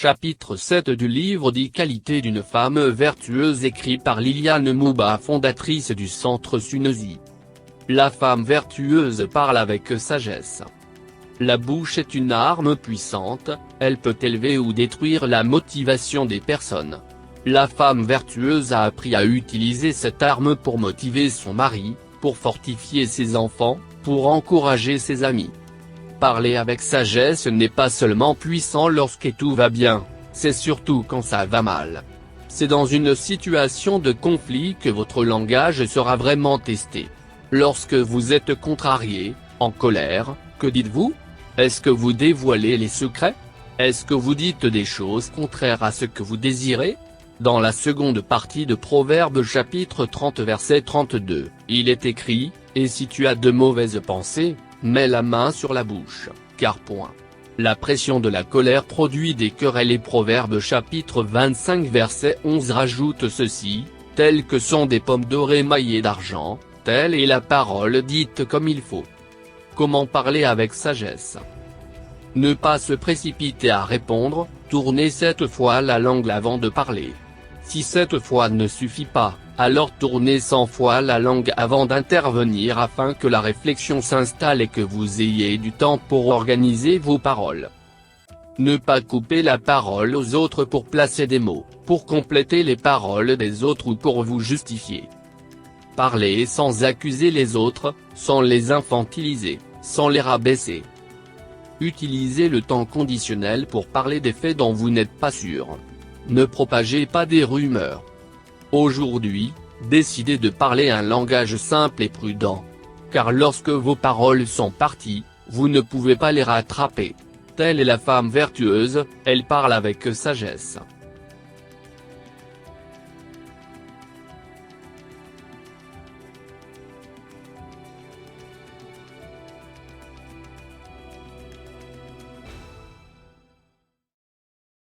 Chapitre 7 du livre 10 qualités d'une femme vertueuse écrit par Liliane Mouba, fondatrice du Centre Sunosi. La femme vertueuse parle avec sagesse. La bouche est une arme puissante, elle peut élever ou détruire la motivation des personnes. La femme vertueuse a appris à utiliser cette arme pour motiver son mari, pour fortifier ses enfants, pour encourager ses amis. Parler avec sagesse n'est pas seulement puissant lorsque tout va bien, c'est surtout quand ça va mal. C'est dans une situation de conflit que votre langage sera vraiment testé. Lorsque vous êtes contrarié, en colère, que dites-vous? Est-ce que vous dévoilez les secrets? Est-ce que vous dites des choses contraires à ce que vous désirez? Dans la seconde partie de Proverbes chapitre 30 verset 32, il est écrit, « Et si tu as de mauvaises pensées, mets la main sur la bouche, car point. La pression de la colère produit des querelles » et Proverbes chapitre 25 verset 11 rajoute ceci, « Telles que sont des pommes d'or émaillées d'argent, telle est la parole dite comme il faut. » Comment parler avec sagesse? Ne pas se précipiter à répondre, tournez 7 fois la langue avant de parler. Si 7 fois ne suffit pas, alors tournez 100 fois la langue avant d'intervenir afin que la réflexion s'installe et que vous ayez du temps pour organiser vos paroles. Ne pas couper la parole aux autres pour placer des mots, pour compléter les paroles des autres ou pour vous justifier. Parlez sans accuser les autres, sans les infantiliser, sans les rabaisser. Utilisez le temps conditionnel pour parler des faits dont vous n'êtes pas sûr. Ne propagez pas des rumeurs. Aujourd'hui, décidez de parler un langage simple et prudent. Car lorsque vos paroles sont parties, vous ne pouvez pas les rattraper. Telle est la femme vertueuse, elle parle avec sagesse.